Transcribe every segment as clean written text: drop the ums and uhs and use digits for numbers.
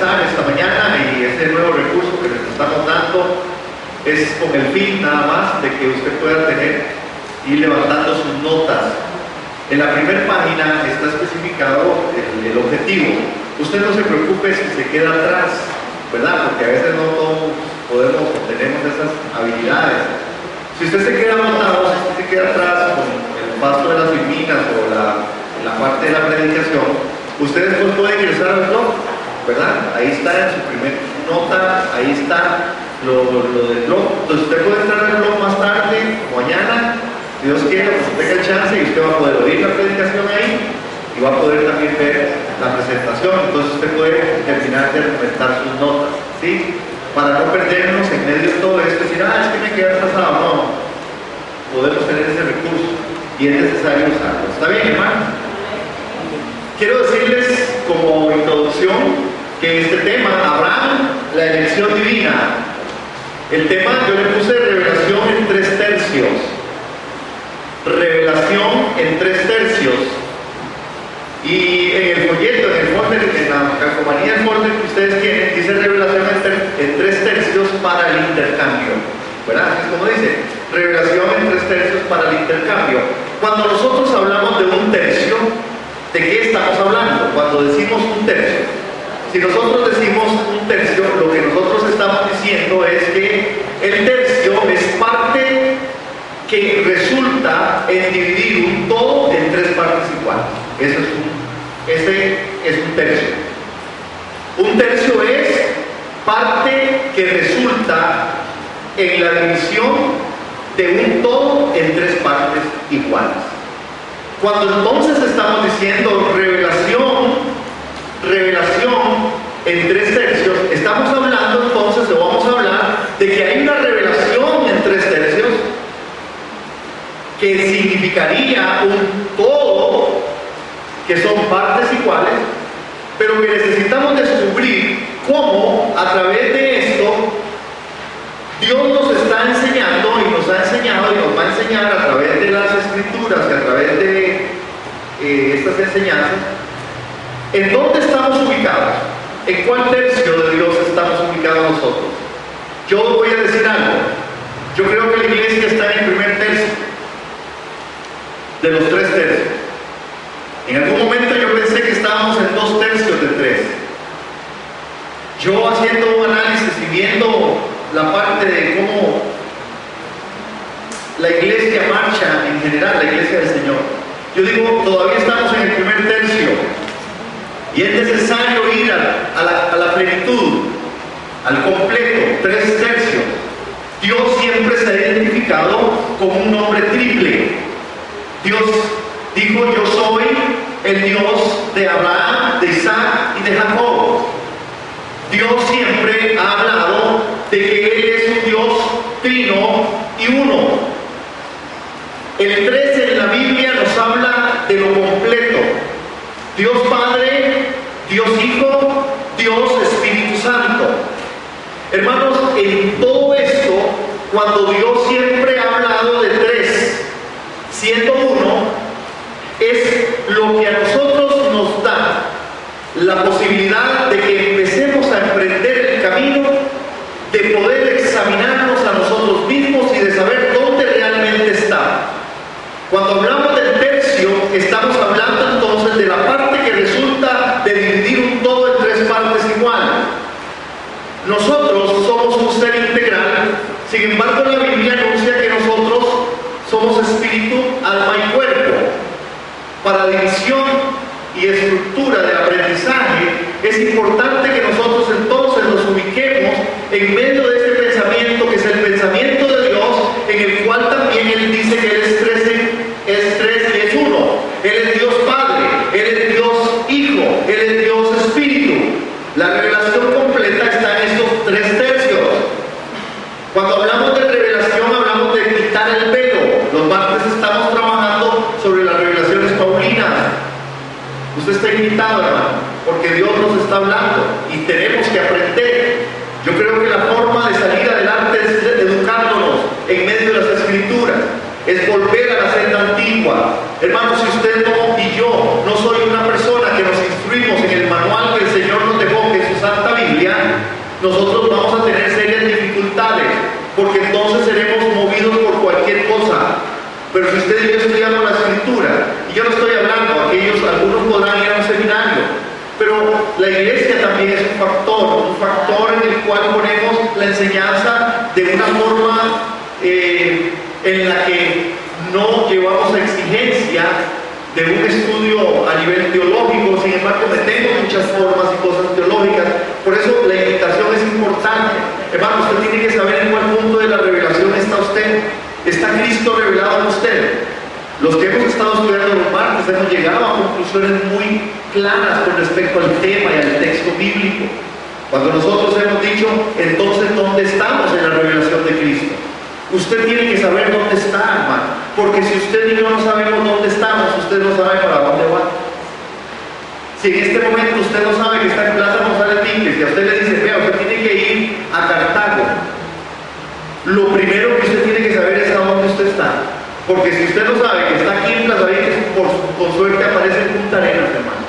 empezar esta mañana y este nuevo recurso que les estamos dando es con el fin nada más de que usted pueda ir levantando sus notas. En la primera página está especificado el objetivo. Usted no se preocupe si se queda atrás, ¿verdad? Porque a veces no todos podemos o tenemos esas habilidades. Si usted se queda botado, si usted se queda atrás con el pasto de las filminas o la parte de la predicación, usted después puede ingresar al blog, ¿verdad? Ahí está en su primer nota, ahí está lo del blog. Entonces usted puede entrar al blog más tarde, mañana, si Dios quiere, pues tenga el chance y usted va a poder oír la predicación ahí y va a poder también ver la presentación. Entonces usted puede terminar de argumentar sus notas, ¿sí? Para no perdernos en medio de todo esto y decir, es que me quedé atrasado. No, podemos tener ese recurso y es necesario usarlo. ¿Está bien, hermano? Quiero decirles como introducción que este tema, Abraham, la elección divina, el tema yo le puse revelación en 3/3. Revelación en 3/3. Y en el folleto, en el folder, en la calcomanía del folder que ustedes tienen, dice revelación en 3/3 para el intercambio, ¿verdad? Es como dice, revelación en 3/3 para el intercambio. Cuando nosotros hablamos de un tercio, ¿de qué estamos hablando? Cuando decimos un tercio, si nosotros decimos un tercio, lo que nosotros estamos diciendo es que el tercio es parte que resulta en dividir un todo en 3 partes iguales. Ese es un tercio. Un tercio es parte que resulta en la división de un todo en 3 partes iguales. Cuando entonces estamos diciendo revelación en 3/3, estamos hablando entonces, o vamos a hablar de que hay una revelación en 3/3 que significaría un todo que son partes iguales, pero que necesitamos descubrir cómo a través de esto Dios nos está enseñando y nos ha enseñado y nos va a enseñar a través de las escrituras y a través de estas enseñanzas en dónde estamos ubicados, en cuál tercio de Dios estamos ubicados nosotros. Yo voy a decir algo, yo creo que la iglesia está en el primer tercio de los 3/3. En algún momento yo pensé que estábamos en 2/3 de 3. Yo haciendo un análisis y viendo la parte de cómo la iglesia marcha en general, la iglesia del Señor, yo digo, todavía estamos en el primer tercio y es necesario ir a la plenitud, al completo, 3/3. Dios siempre se ha identificado como un nombre triple. Dios dijo, yo soy el Dios de Abraham, de Isaac y de Jacob. Dios siempre ha hablado de que Él es un Dios trino y uno. El 3 en la Biblia nos habla de lo completo. Dios Padre, Dios Hijo, Dios Espíritu Santo. Hermanos, en todo esto, cuando Dios siempre ha hablado de 3, siendo uno, es lo que a nosotros nos da la posibilidad de que empecemos a emprender el camino de poder examinarnos a nosotros mismos y de saber dónde realmente está. Cuando hablamos del tercio, estamos hablando entonces de la parte que resulta de dividir un todo en 3 partes iguales. Nosotros somos un ser integral, sin embargo la Biblia anuncia que nosotros somos espíritu, alma y cuerpo. Para división y estructura del aprendizaje es importante que nosotros entonces nos ubiquemos en medio de este pensamiento que es el pensamiento de Dios, en el cual también Él dice que Él es 3 y es uno. Él es Dios Padre, Él es Dios Hijo, Él es Dios Espíritu. La revelación completa está en estos 3/3. Cuando hablamos de revelación hablamos de quitar el velo. Los martes estamos trabajando sobre las revelaciones paulinas. Usted está invitado, hermano, porque Dios nos está hablando y tenemos que aprender. Yo creo que la forma de salir adelante es educándonos en medio de las escrituras, es volver a la senda antigua. Hermano, si usted no y yo no soy una persona que nos instruimos en el manual que el Señor nos dejó, que es su santa nosotros vamos a tener serias dificultades, porque entonces seremos movidos por cualquier cosa. Pero si usted y yo estudiamos la Escritura, y yo no estoy hablando, algunos podrán ir a un seminario, pero la iglesia también es un factor en el cual ponemos la enseñanza de una forma en la que no llevamos a exigencia de un estudio a nivel teológico. Sin embargo, metemos muchas formas y cosas teológicas. Por eso la invitación es importante. Hermano, usted tiene que saber en cuál punto de la revelación está usted. ¿Está Cristo revelado en usted? Los que hemos estado estudiando los martes hemos llegado a conclusiones muy claras con respecto al tema y al texto bíblico. Cuando nosotros hemos dicho, entonces, ¿dónde estamos en la revelación de Cristo? Usted tiene que saber dónde está, hermano. Porque si usted y yo no sabemos dónde estamos, usted no sabe para dónde va. Si en este momento usted no sabe que está en Plaza González Víquez y a usted le dice, vea, usted tiene que ir a Cartago, lo primero que usted tiene que saber es a dónde usted está. Porque si usted no sabe que está aquí en Plaza Víquez, con suerte aparece en Punta Arenas, hermano.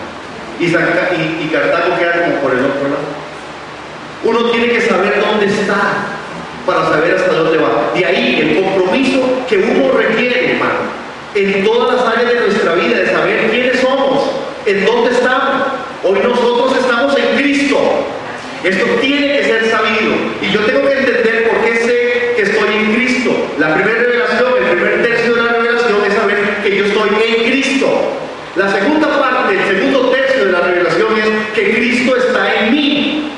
Y Cartago queda como por el otro lado. Uno tiene que saber dónde está para saber hasta dónde va. De ahí el compromiso que uno requiere, hermano, en todas las áreas de nuestra vida, de saber quiénes somos, en dónde estamos. Hoy nosotros estamos en Cristo. Esto tiene que ser sabido. Y yo tengo que entender por qué sé que estoy en Cristo. La primera revelación, el primer tercio de la revelación es saber que yo estoy en Cristo. La segunda parte, el segundo tercio de la revelación es que Cristo está en mí.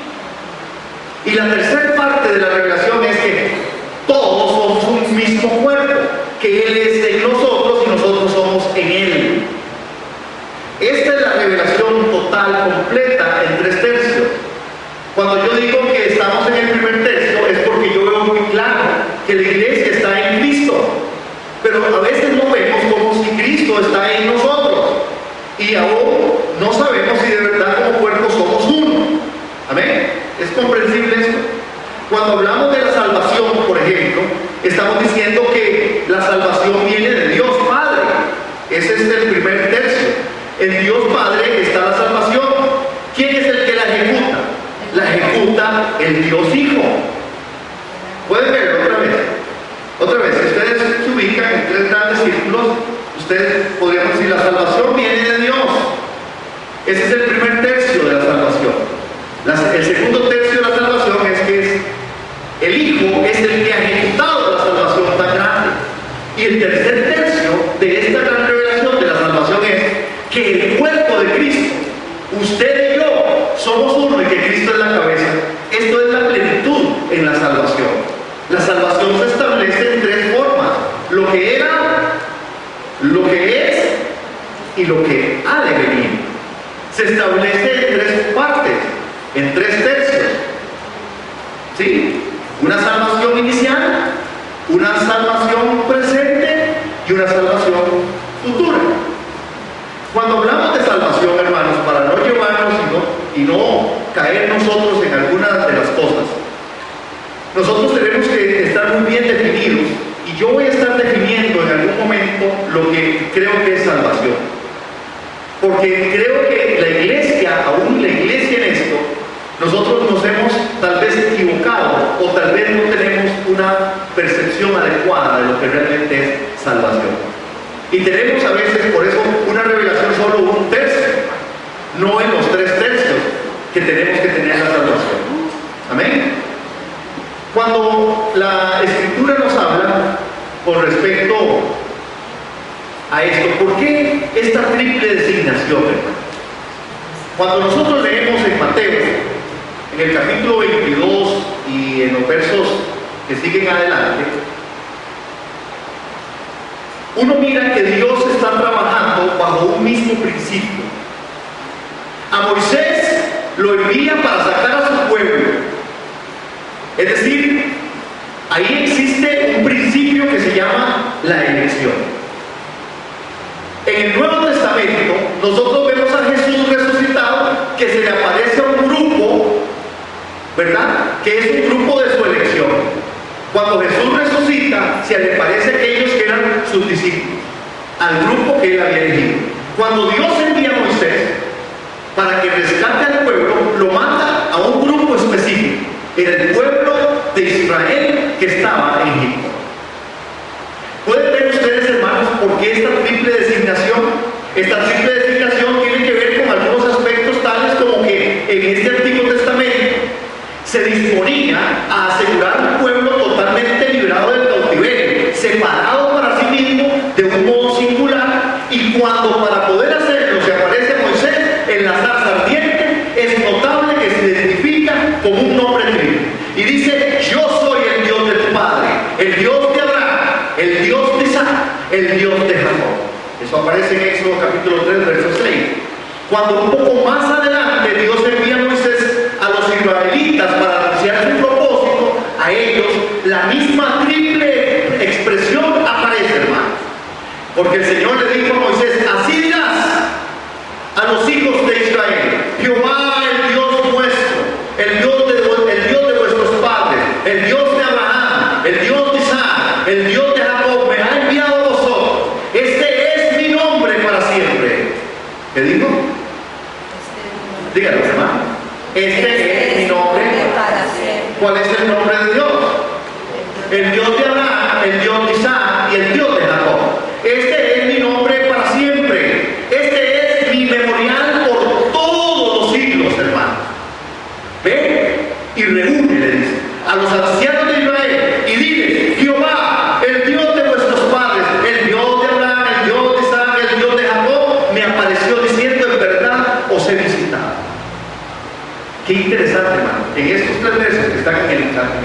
Y la tercera parte de la revelación es que todos somos un mismo cuerpo, que Él es en nosotros y nosotros somos en Él. Esta es la revelación total, completa, en 3 tercios. Cuando yo digo que estamos en el primer tercio, es porque yo veo muy claro que la iglesia está en Cristo. Pero a veces no vemos como si Cristo está en nosotros. Y aún no sabemos si de verdad como cuerpo somos uno. Amén. ¿Es comprensible esto? Cuando hablamos de la salvación, por ejemplo, estamos diciendo que la salvación viene de Dios Padre. Ese es el primer tercio. En Dios Padre está la salvación. ¿Quién es el que la ejecuta? La ejecuta el Dios Hijo. ¿Pueden verlo otra vez? Otra vez, si ustedes se ubican en 3 grandes círculos, ustedes podrían decir, la salvación viene de Dios. Ese es el primer tercio de la salvación. El segundo tercio de la salvación es que el Hijo es el que ha ejecutado la salvación tan grande. Y el tercer tercio de esta gran revelación de la salvación es que el cuerpo de Cristo, usted y yo, somos uno y que Cristo es la cabeza. Esto es la plenitud en la salvación. La salvación se establece en 3 formas: lo que era, lo que es y lo que ha de venir. Se establece en 3 partes, en 3 tercios. ¿Sí? Una salvación inicial, una salvación presente y una salvación futura. Cuando hablamos de salvación, hermanos, para no llevarnos y no caer nosotros en algunas de las cosas, nosotros tenemos que estar muy bien definidos, y yo voy a estar definiendo en algún momento lo que creo que es salvación. Porque creo que la iglesia, aún la iglesia en esto, nosotros nos hemos tal vez equivocado o tal vez no tenemos una percepción adecuada de lo que realmente es salvación. Y tenemos a veces por eso una revelación solo 1 tercio, no en los 3 tercios que tenemos que tener la salvación. Amén. Cuando la Escritura nos habla con respecto a esto, ¿por qué esta triple designación, hermano? Cuando nosotros leemos en Mateo, en el capítulo 22 y en los versos que siguen adelante, uno mira que Dios está trabajando bajo un mismo principio. A Moisés lo envía para sacar a su pueblo. Es decir, ahí existe un principio que se llama la elección. En el Nuevo Testamento, nosotros vemos a Jesús resucitado, que se le aparece a un grupo, ¿verdad? Que es un grupo de su elección. Cuando Jesús resucita, se le aparece a aquellos que eran sus discípulos, al grupo que él había elegido. Cuando Dios envía a Moisés para que rescate al pueblo, lo manda a un grupo específico. Era el pueblo de Israel que estaba en Egipto. ¿Pueden ver ustedes, hermanos, por qué esta triple designación? Esta triple designación tiene que ver con algunos aspectos tales como que en este Antiguo Testamento se disponía a asegurar un pueblo totalmente liberado del cautiverio, separado para sí mismo de un modo singular, y cuando para poder hacerlo se aparece Moisés en la zarza ardiente, es notable que se identifica como un nombre triple y dice: yo soy el Dios de tu padre, el Dios de Abraham, el Dios de Isaac, el Dios de Jacob. Eso aparece en Éxodo capítulo 3, verso 6. Cuando un poco más adelante Dios envía a Moisés a los israelitas para anunciar su propósito, a ellos la misma triple expresión aparece, hermanos. Porque el Señor le dijo a Moisés: así dirás a los hijos de Israel: Jehová, el Dios vuestro, el Dios de vuestros padres, el Dios de Abraham, el Dios de Isaac, el Dios de Jacob, me ha enviado a vosotros. Este es mi nombre para siempre. ¿Qué dijo? Díganlo, hermano. Este es mi nombre para siempre. ¿Cuál es el nombre de Dios? El Dios de Abraham, el Dios de Isaac y el Dios de Jacob. Este es mi nombre para siempre. Este es mi memorial por todos los siglos, hermanos. Ve y reúne, le dice, a los ancianos de Israel y diles: Jehová, el Dios de vuestros padres, el Dios de Abraham, el Dios de Isaac, el Dios de Jacob, me apareció diciendo: en verdad os he visitado. Qué interesante, hermano. En estos tres versos que están en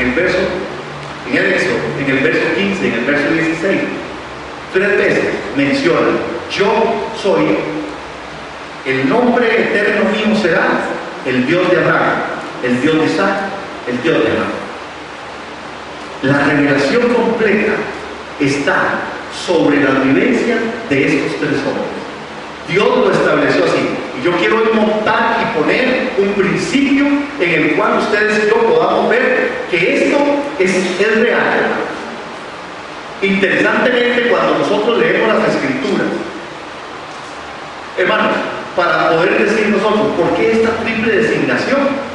el verso 15, en el verso 16, tres veces menciona: yo soy, el nombre eterno mío será el Dios de Abraham, el Dios de Isaac, el Dios de Jacob. La revelación completa está sobre la vivencia de estos tres hombres. Dios lo estableció así. Y yo quiero montar y poner un principio en el cual ustedes y yo podamos ver que esto es real. Interesantemente, cuando nosotros leemos las Escrituras, hermanos, para poder decir nosotros por qué esta triple designación,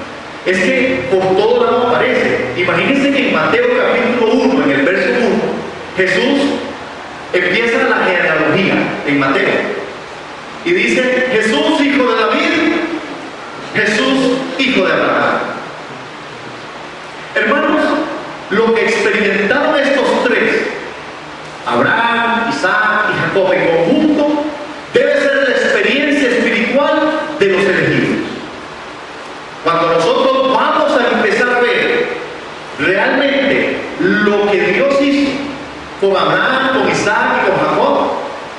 es que por todo lado aparece. Imagínense que en Mateo capítulo 1, en el verso 1, Jesús empieza la genealogía en Mateo y dice: Jesús, hijo de David, Jesús, hijo de Abraham. Hermanos, lo que experimentaron estos tres, Abraham, Isaac y Jacob en conjunto, debe ser la experiencia espiritual de los elegidos. Cuando nosotros vamos a empezar a ver realmente lo que Dios hizo con Abraham, con Isaac y con Jacob,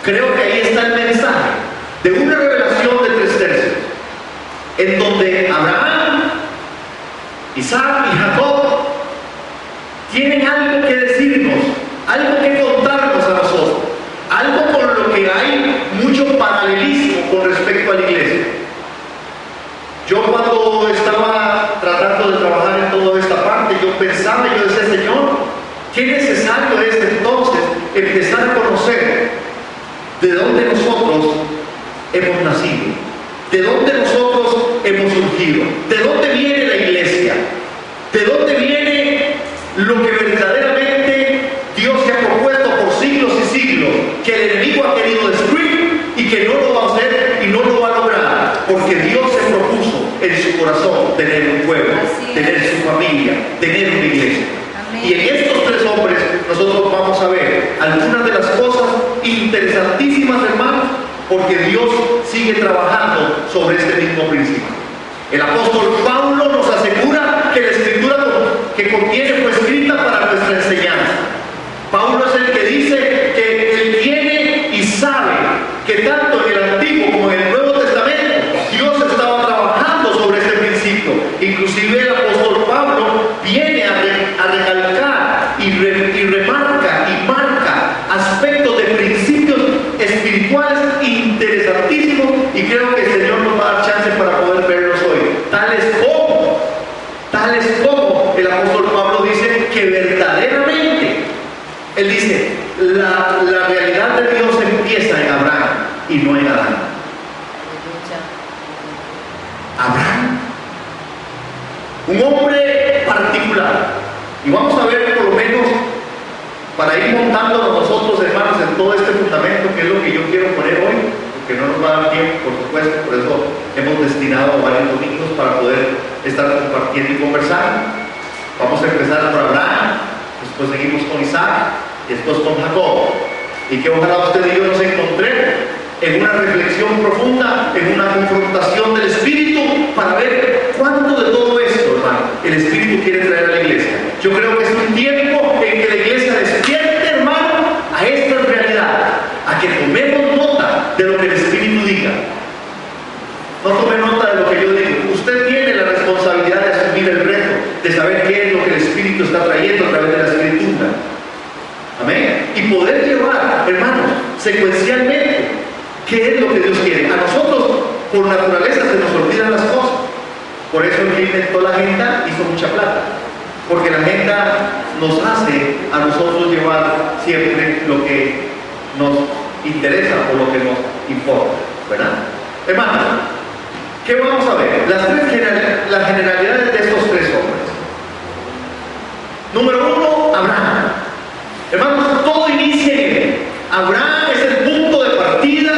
creo que ahí está el mensaje de una revelación de 3/3, en donde Abraham, Isaac y Jacob tienen algo que decirnos, algo que contarnos a nosotros, algo con lo que hay mucho paralelismo con respecto a la iglesia. Yo cuando estaba tratando de trabajar en toda esta parte, yo pensaba, yo decía: Señor, qué necesario es entonces empezar a conocer de dónde nosotros hemos nacido, de dónde nosotros hemos surgido, de dónde viene la iglesia, de dónde viene lo que verdaderamente Dios se ha propuesto por siglos y siglos, que el enemigo ha querido destruir y que no lo va a hacer y no lo va a lograr, porque Dios se propuso en su corazón tener un pueblo, tener su familia, tener una iglesia. Amén. Y en estos tres hombres nosotros vamos a ver algunas de las cosas interesantísimas, hermanos, porque Dios sigue trabajando sobre este mismo principio. El apóstol Pablo nos asegura que la escritura que contiene fue escrita para nuestra enseñanza. Pablo es el que dice que él tiene y sabe que tanto en el Antiguo como en el Nuevo Testamento Dios estaba trabajando sobre este principio. Inclusive el apóstol Pablo viene a recalcar y remarca y marca aspectos de principios espirituales interesantísimos, y creo que el Señor nos va a dar chance para poder verlos hoy, tales como el apóstol Pablo dice que verdaderamente, él dice, la realidad de Dios empieza en Abraham y no en Adán. Abraham, un hombre articular. Y vamos a ver por lo menos, para ir montándonos nosotros, hermanos, en todo este fundamento, que es lo que yo quiero poner hoy, porque no nos va a dar tiempo, por supuesto, por eso hemos destinado varios domingos para poder estar compartiendo y conversando. Vamos a empezar por Abraham, después seguimos con Isaac, y después con Jacob. Y que ojalá usted y yo nos encontremos en una reflexión profunda, en una confrontación del Espíritu, para ver cuánto de todo esto, hermano, el Espíritu quiere traer a la iglesia. Yo creo que es un tiempo en que la iglesia despierte, hermano, a esta realidad, a que tomemos nota de lo que el Espíritu diga. No tome nota de lo que yo digo. Usted tiene la responsabilidad de asumir el reto, de saber qué es lo que el Espíritu está trayendo a través de la Escritura. Amén. Y poder llevar, hermanos, secuencialmente, ¿qué es lo que Dios quiere? A nosotros, por naturaleza, se nos olvidan las cosas. Por eso el que inventó la agenda hizo mucha plata. Porque la agenda nos hace a nosotros llevar siempre lo que nos interesa o lo que nos importa, ¿verdad? Hermanos, ¿qué vamos a ver? Las generalidades de estos tres hombres. Número uno, Abraham. Hermanos, todo inicia en él. Abraham es el punto de partida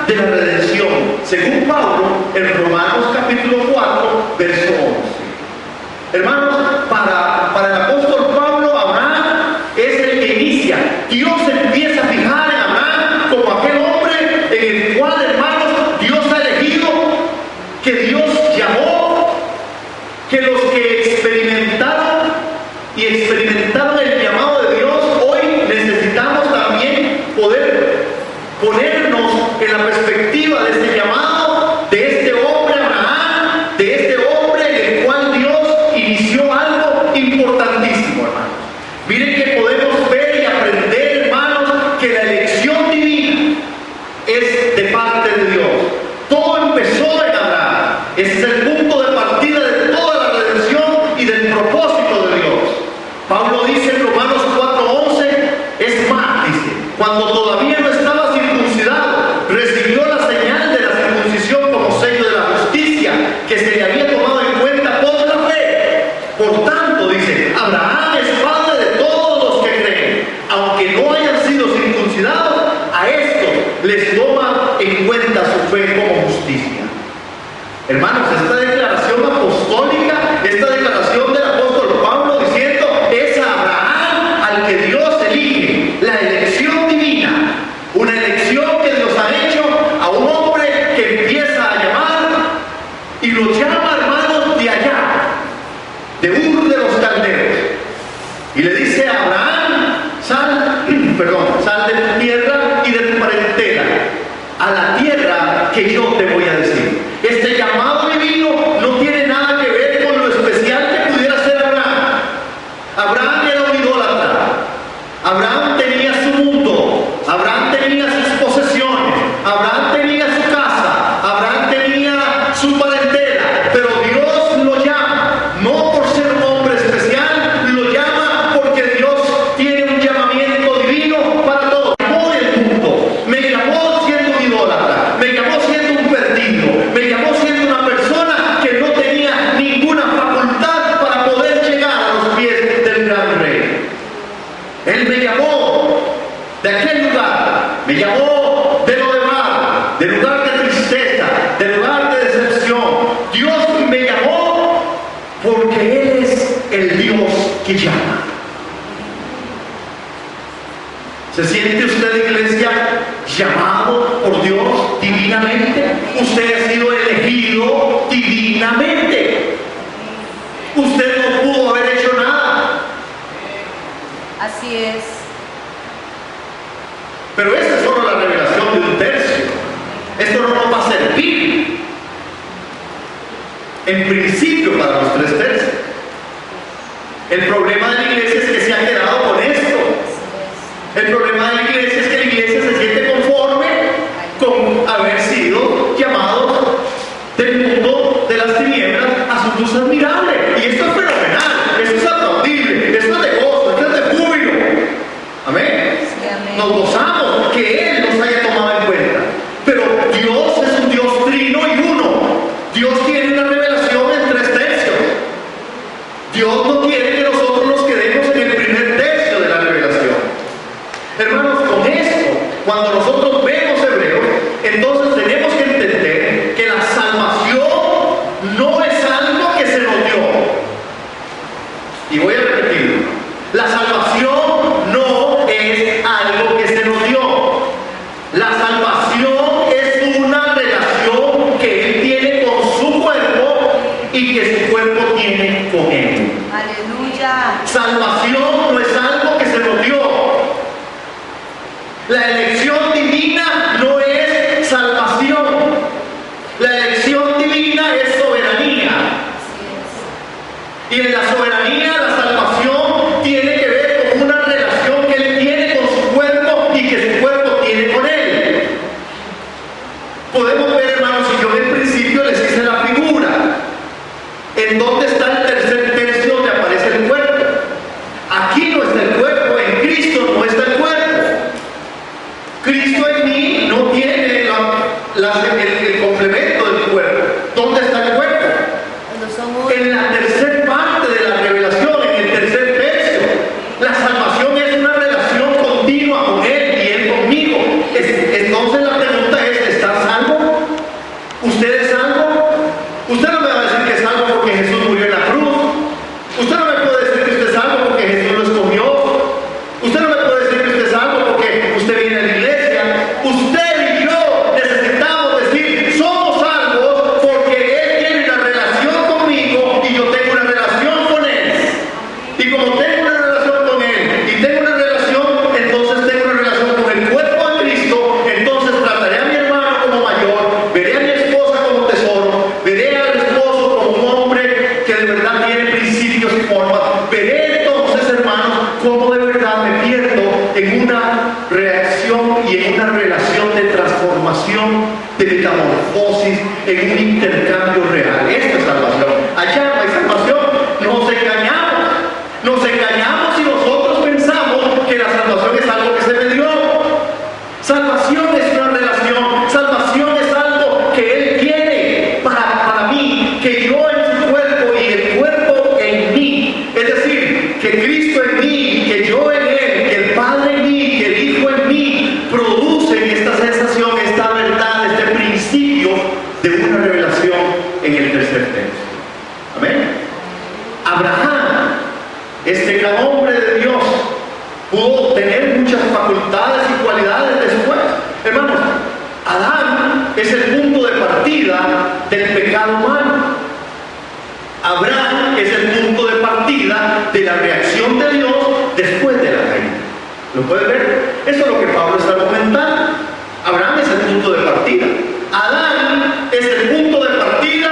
de la redención, según Pablo en Romanos capítulo 4, verso 11. Hermanos, para el apóstol Pablo, Abraham es el que inicia. Dios empieza a fijar en Abraham como aquel hombre en el cual, hermanos, Dios ha elegido, que Dios llamó, que los que experimentaron el llamado de Dios, hoy necesitamos también poder ponernos en la perspectiva de este llamado, de este hombre Abraham, de este hombre en el cual Dios inició algo importantísimo, hermanos. Miren que podemos ver y aprender, hermanos, que la elección divina es de parte de Dios. Todo empezó en Abraham. Ese es el punto de partida de toda la redención y del propósito de Dios. Pablo dice en Romanos 4:11, es más, dice, cuando todavía no estaba circuncidado, recibió la señal de la circuncisión como sello de la justicia, que se le había tomado en cuenta por la fe. Por tanto, dice, Abraham es padre de todos los que creen, aunque no hayan sido circuncidados, a estos les toma en cuenta su fe como justicia. Hermanos, esta declaración apostólica, esta declaración del apóstol Pablo diciendo, es a Abraham al que Dios elige, la elección divina, una elección que Dios ha hecho a un hombre que empieza a llamar y lo llama, hermanos, de allá, de Ur de los Caldeos, y le dice a Abraham, sal de tu tierra y de tu parentela a la tierra que yo te voy a decir. Este llamado divino no tiene nada que ver con lo especial que pudiera ser Abraham. Abraham era un idólatra. Abraham tenía su mundo. Abraham tenía sus posesiones. Abraham tenía su casa. Abraham tenía su parentela. Pero Dios lo llama, no por ser un hombre especial, lo llama porque Dios tiene un llamamiento divino para todos. Me llamó del mundo. Me llamó siendo un idólatra. Me llamó siendo un perdido. Me llamó siendo una persona que no tenía ninguna facultad para poder llegar a los pies del gran rey. Él me llamó de aquel lugar, me llamó de lo demás, del lugar de tristeza, del lugar de decepción. Dios me llamó porque Él es el Dios que llama. ¿Se siente usted, iglesia, llamado por Dios divinamente? Usted ha sido elegido divinamente. Usted no pudo haber hecho nada. Así es. Pero esta es solo la revelación de un tercio. Esto no nos va a servir en principio para los 3/3. El problema de la iglesia es que se ha quedado con esto. El problema de la iglesia es que la iglesia se siente conforme con haber sido llamados del mundo de las tinieblas a su luz admirable. Y esto es fenomenal, esto es aplaudible, esto es de gozo, esto es de júbilo. Amén. Sí, amén. Nos gozamos que Él nos haya tomado en cuenta. Pero Dios es un Dios trino y uno. Dios tiene una revelación en 3/3. Dios no quiere que nosotros nos quedemos en el primer tercio de la revelación. Hermanos, con esto, cuando nosotros vemos Hebreos, entonces tenemos que entender que la salvación no es algo que se nos dio. Y voy a repetirlo. La salvación no es algo que se nos dio. La salvación es una relación que Él tiene con su cuerpo y que su cuerpo tiene con Él. Aleluya. Salvación no es algo que se nos dio. La elección divina no es salvación. La elección divina es soberanía. Así es. Y en la soberanía, la salvación tiene que ver con una relación que Él tiene con su cuerpo y que su cuerpo tiene con Él. Podemos ver, hermanos, y yo en principio les hice la figura. ¿En dónde está el tercer tercio donde aparece el cuerpo? Aquí no está el cuerpo, en Cristo no está el cuerpo. Cristo en mí no tiene el complemento del cuerpo. ¿Dónde está el cuerpo? Cuando somos En la tercera parte de la revelación, en el tercer tercio. La salvación es una relación continua con Él y Él conmigo. Entonces la pregunta es, ¿está salvo? ¿Usted es salvo? Usted no me va a decir que es salvo porque Jesús murió en la cruz. Usted no me puede decir que usted es salvo porque Jesús lo escogió. Usted no me puede decir que usted es salvo porque usted viene a la iglesia. Usted y yo necesitamos decir, somos salvos porque Él tiene una relación conmigo y yo tengo una relación con Él. Y como tengo una relación con Él y tengo una relación, entonces tengo una relación con el cuerpo de Cristo, entonces trataré a mi hermano como mayor, veré a mi esposa como tesoro, veré al esposo como un hombre que de verdad tiene principios y formas, veré entonces, hermanos, cómo de verdad me pierdo en una reacción y en una relación de transformación, de metamorfosis, en un intercambio real. Esto es salvación. Allá no hay salvación. Nos engañamos y nosotros pensamos que la salvación es algo que se me dio. Salvación es una relación. Salvación es algo que Él tiene para mí, que yo en su cuerpo y el cuerpo en mí. Es decir, que Cristo en mí, que yo en Él, que el Padre en mí, que el Hijo en mí, producen esta sensación, esta verdad, este principio de una revelación en el tercer tercio. Amén. Abraham, este gran hombre de Dios, pudo tener muchas facultades y cualidades después. Hermanos, Adán es el punto de partida del pecado humano. Abraham es el punto de partida de la reacción de Dios después de la caída. ¿Lo pueden ver? Eso es lo que Pablo está comentando. Abraham es el punto de partida. Adán es el punto de partida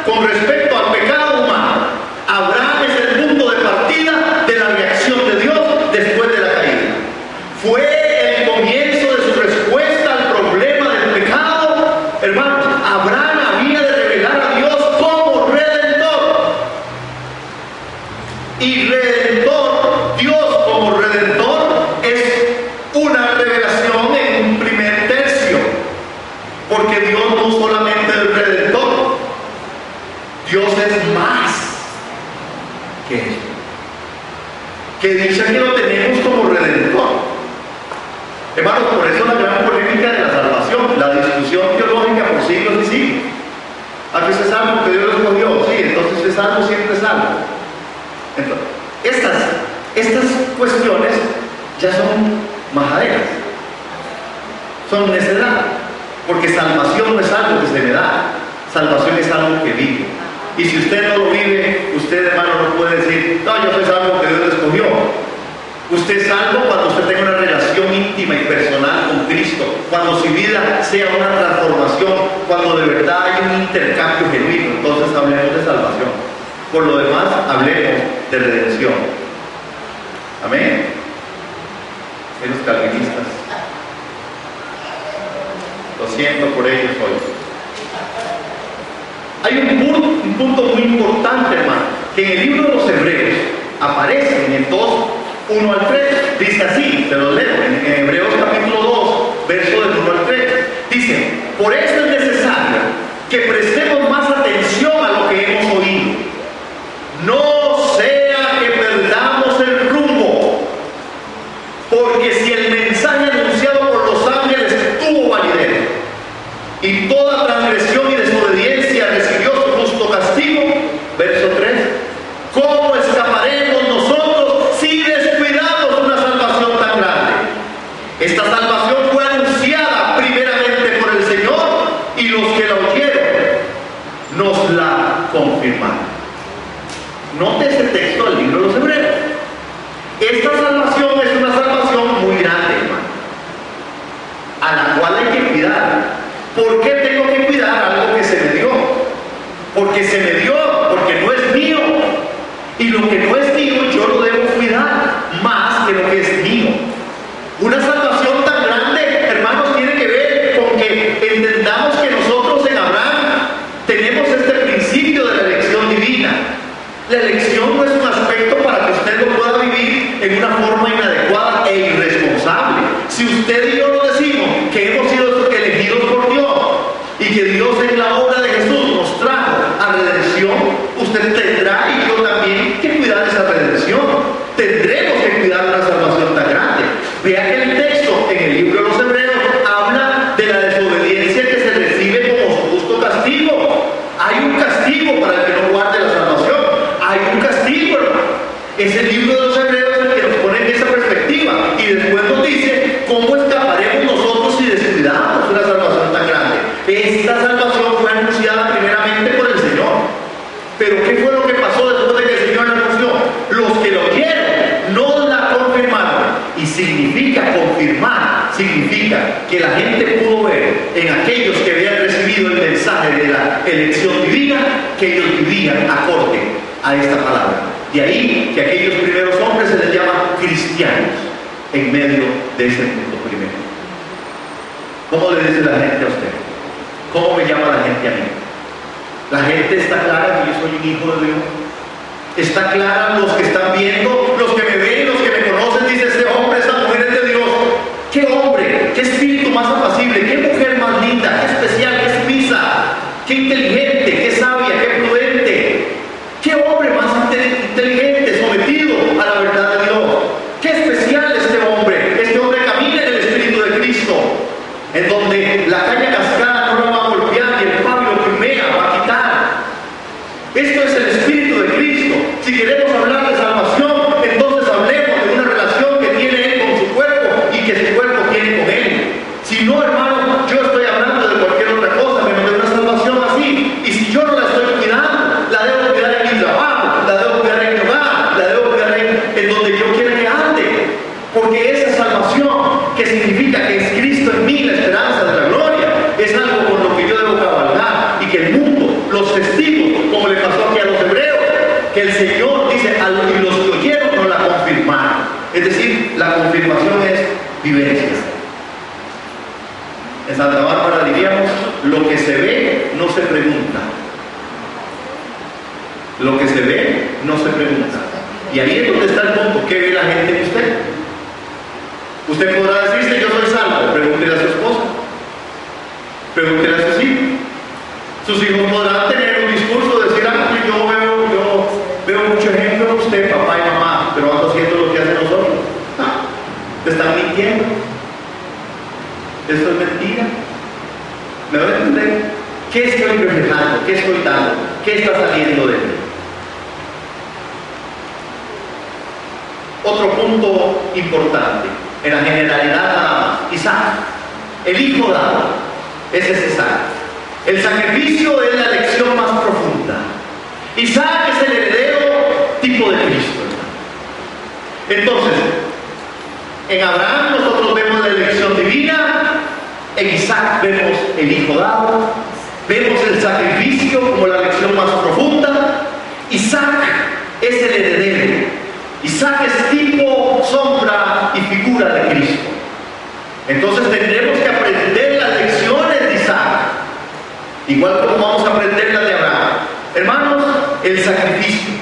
con respecto al pecado humano. Abraham es el punto de partida de la reacción de Dios después de la caída. Fue el comienzo de su respuesta al problema del pecado. Hermanos, Abraham había de revelar a Dios como redentor. Y redentor, Dios como redentor, es una revelación en un primer tercio. Porque Dios no solamente es redentor, Dios es más que eso. Que dicha que lo tenemos como redentor. Hermanos, por eso la gran polémica de la salvación, la discusión teológica por siglos y siglos. ¿A que usted es salvo porque Dios lo escogió? Sí, entonces usted es salvo, siempre es salvo. Entonces, estas cuestiones ya son majaderas, son necedad, porque salvación no es algo que se me da, salvación es algo que vive. Y si usted no lo vive, usted, hermano, no puede decir, no, yo soy salvo porque Dios lo escogió. Usted es salvo cuando usted tenga una relación íntima y personal con Cristo, cuando su vida sea una transformación, cuando de verdad hay un intercambio genuino. Entonces hablemos de salvación. Por lo demás, hablemos de redención. Amén. Y los calvinistas, lo siento por ellos hoy. Hay un punto muy importante, hermano, que en el libro de los Hebreos aparece en el 2, 1 al 3. Dice así, se lo leo, en Hebreos capítulo 2, verso del 1 al 3. Dice, por eso es necesario que prestemos más atención a lo que hemos oído. No sea Note ese texto del libro de los Hebreos. Esta salvación es una salvación muy grande, hermano, a la cual hay que cuidar. ¿Por qué tengo que cuidar algo que se me dio? Porque se me dio, porque no es mío. Y lo que no es mío, yo lo debo cuidar más que lo que es mío. Una salvación tan grande, hermanos, tiene que ver con que entendamos que nosotros en Abraham tenemos este principio de la elección divina. La elección no es un aspecto para que usted lo pueda vivir en una forma inadecuada e irresponsable. Si usted y yo lo decimos, que hemos sido elegidos por Dios y que Dios en la obra de Jesús nos trajo a redención, usted tendrá y yo también que cuidar esa redención. Tendremos que cuidar una salvación tan grande. Vea que el texto en el libro de los Hebreos habla de la desobediencia que se recibe como su justo castigo. Hay un castigo para el que no guarde la salvación. Hay un castigo, hermano. Es el libro de los Hebreos el que nos pone en esa perspectiva. Y después nos dice cómo escaparemos nosotros si descuidamos una salvación tan grande. Esta salvación fue anunciada primeramente por el Señor. Pero ¿qué fue lo que pasó después de que el Señor la anunció? Los que lo oyeron no la confirmaron. Y significa confirmar, significa que la gente pudo ver en aquellos que habían recibido el mensaje de la elección divina que ellos vivían acorde a esta palabra. De ahí que aquellos primeros hombres se les llama cristianos en medio de ese mundo primero. ¿Cómo le dice la gente a usted? ¿Cómo me llama la gente a mí? La gente está clara que yo soy un hijo de Dios. Está clara, los que están viendo, los que me ven, los que me conocen, dice: este hombre, esa mujer es de Dios. ¡Qué hombre! ¡Qué espíritu más apacible! ¡Qué mujer más linda! ¡Qué especial! ¡Qué sumisa! ¡Qué inteligente! ¡Qué sabia! ¡Qué prudente! ¡Qué hombre más inteligente, sometido a la verdad de Dios! ¡Qué especial este hombre! Este hombre camina en el Espíritu de Cristo, en donde la caña cascada no la va a golpear y el pábilo que humea va a quitar. Esto es el Espíritu de Cristo. Si queremos hablar de salvación, entonces hablemos de una relación que tiene Él con su cuerpo y que su cuerpo tiene con Él. Si no, hermano, yo estoy hablando de cualquier otra cosa menos de una salvación así. Y si yo no la estoy cuidando, la debo cuidar en mi trabajo, la debo cuidar en mi hogar, la debo cuidar en donde yo quiera que ande. Porque esa salvación, que significa que es Cristo en mí, la esperanza de la gloria, es algo con lo que yo debo cabalgar y que el mundo, los testigos, como le pasó aquí a los hebreos, que el Señor dice a los que oyeron no la confirmaron. Es decir, la confirmación es vivencia. En Santa Bárbara diríamos: lo que se ve no se pregunta. Lo que se ve no se pregunta. Y ahí es donde está el punto. ¿Qué ve la gente en usted? Usted podrá decirse: yo soy salvo. Pregúntele a su esposa, pregúntele a sus hijos. Sus hijos podrán tener un discurso de decir: yo veo mucho ejemplo en usted, papá y mamá, pero ando haciendo lo que hacen nosotros. Te están mintiendo. Esto es mentira. ¿Me van a entender? ¿Qué estoy reflejando? ¿Qué estoy dando? ¿Qué está saliendo de mí? Otro punto importante, en la generalidad nada más: Isaac, el hijo dado. Ese es Isaac. El sacrificio es la elección más profunda. Isaac es el heredero tipo de Cristo. Entonces, en Abraham nosotros vemos la elección divina, en Isaac vemos el hijo dado, vemos el sacrificio como la elección más profunda. Isaac es el heredero. Isaac es tipo, sombra y figura de Cristo. Entonces tendremos que aprender las lecciones de Isaac, igual como vamos a aprender las de Abraham. Hermanos, el sacrificio.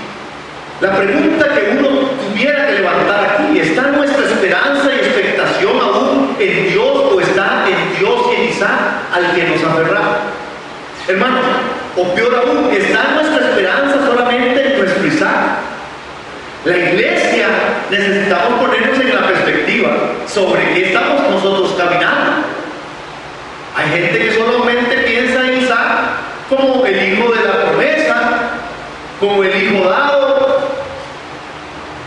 La pregunta que uno tuviera que levantar aquí: ¿está nuestra esperanza y expectación aún en Dios o está en Dios y en Isaac al que nos aferramos? Hermanos, o peor aún, ¿está nuestra esperanza solamente en nuestro Isaac? La iglesia necesitamos ponernos en la perspectiva sobre qué estamos nosotros caminando. Hay gente que solamente piensa en Isaac como el hijo de la promesa, como el hijo dado.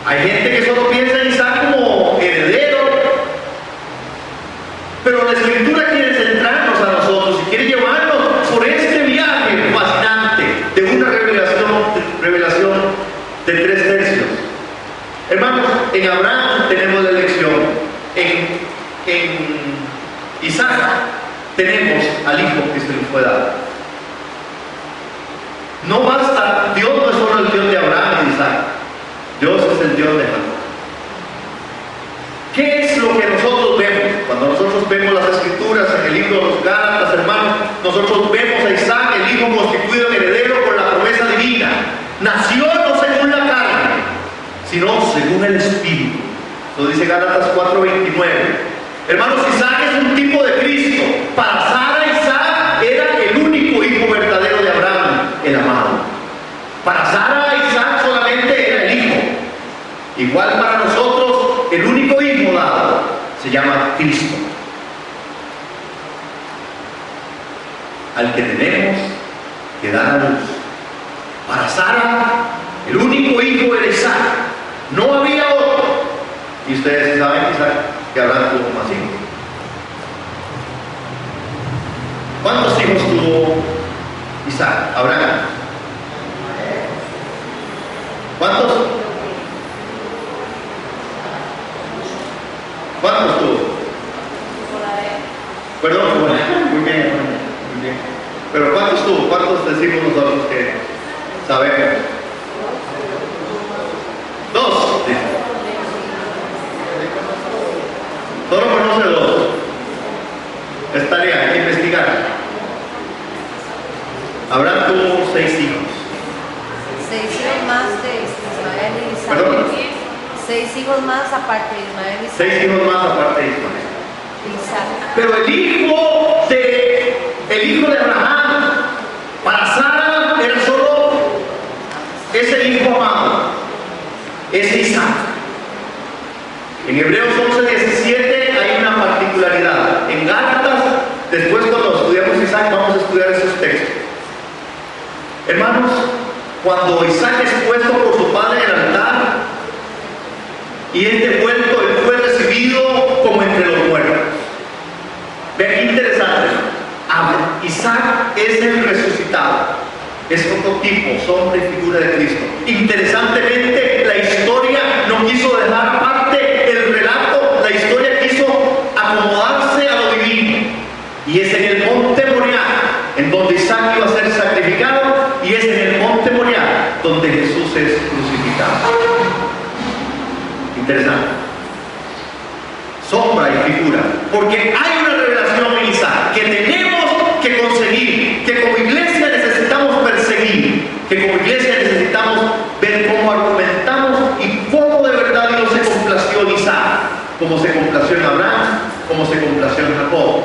Hay gente que solo piensa en Isaac como heredero. Pero la Escritura quiere centrarnos a nosotros y quiere llevarnos por este viaje fascinante de una revelación de 3/3. Hermanos, en Abraham tenemos la elección, en Isaac tenemos al hijo que se le fue dado. No basta, Dios no es solo el Dios de Abraham y de Isaac, Dios es el Dios de Jacob. ¿Qué es lo que nosotros vemos? Cuando nosotros vemos las escrituras en el libro de los Gálatas, hermanos, nosotros vemos a Isaac, el hijo constituido en heredero por la promesa divina. Nació no según la carne, sino según el Espíritu. Lo dice Gálatas 4:29. Hermanos, Isaac es un tipo de Cristo. Para Sara, Isaac era el único hijo verdadero de Abraham, el amado. Para Sara, Isaac solamente era el hijo. Igual para nosotros, el único hijo dado se llama Cristo, al que tenemos que dar a luz. Para Sara, el único hijo era Isaac, no había otro. Y ustedes saben que Abraham tuvo más hijos. ¿Cuántos hijos tuvo Isaac? Abraham. ¿Cuántos? ¿Cuántos tuvo? Perdón, muy bien, muy bien. Pero ¿cuántos tuvo? ¿Cuántos decimos nosotros que sabemos? 2. Solo conoce 2. Es tarea, hay que investigar. Abraham tuvo 6 hijos. 6 hijos más de Ismael y Isaac. ¿Perdón? 6 hijos más aparte de Ismael y Isaac. 6 hijos más aparte de Ismael. Isaac. Pero el hijo de Abraham, para Sara era solo ese hijo amado, ese Isaac. En Hebreos 11:17 hay una particularidad. En Gálatas, después cuando estudiamos Isaac, vamos a estudiar esos textos. Hermanos, cuando Isaac es puesto por su padre en el altar y es devuelto, él fue recibido como entre los muertos. Vean qué interesante. Isaac es el resucitado, es prototipo, sombra y figura de Cristo. Interesantemente, la historia no quiso dejar aparte el relato, la historia quiso acomodarse a lo divino. Y es en el monte Moriah, en donde Isaac iba a ser sacrificado, y es en el monte Moriah donde Jesús es crucificado. Interesante. Sombra y figura, porque hay una revelación en Isaac que tenemos que conseguir, que como iglesia necesitamos perseguir, que como iglesia necesitamos ver cómo argumentamos y cómo de verdad Dios se complació en Isaac, como se complació en Abraham, como se complació en Jacob.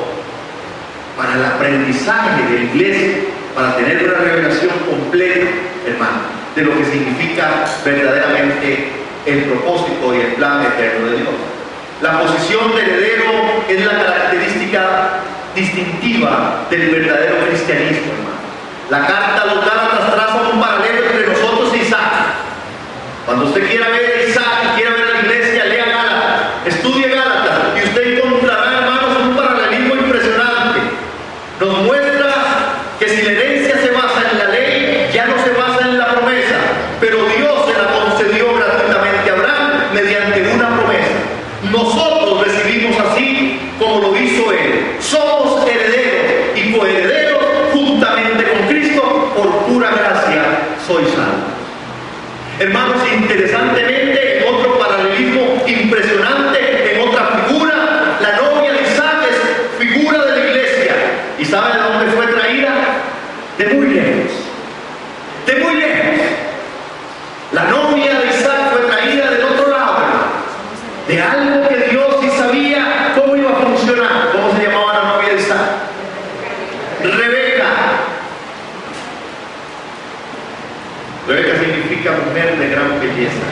Para el aprendizaje de la iglesia, para tener una revelación completa, hermano, de lo que significa verdaderamente el propósito y el plan eterno de Dios. La posición de heredero es la característica distintiva del verdadero cristianismo, hermano. La carta a los Gálatas traza un paralelo entre nosotros y Isaac. Cuando usted quiera ver a Isaac y quiera ver a la iglesia, lea Gálatas, estudie Gálatas y usted encontrará, hermanos, un paralelismo impresionante. Nos muestra que si la herencia se basa en la ley, ya no se basa en la promesa, pero Dios se la concedió gratuitamente a Abraham mediante una promesa. Nosotros recibimos así como lo hizo Él. Somos herederos y coherederos juntamente con Cristo. Por pura gracia sois salvos. Hermanos, interesantemente, en otro paralelismo impresionante, en otra figura, la novia de Isaac es figura de la iglesia. ¿Y sabe de dónde fue traída? De muy lejos. De muy lejos. La novia de Isaac fue traída del otro lado, de algo que Dios sí sabía cómo iba a funcionar. ¿Cómo se llamaba la novia de Isaac? Rebeca. Rebeca significa mujer de gran belleza.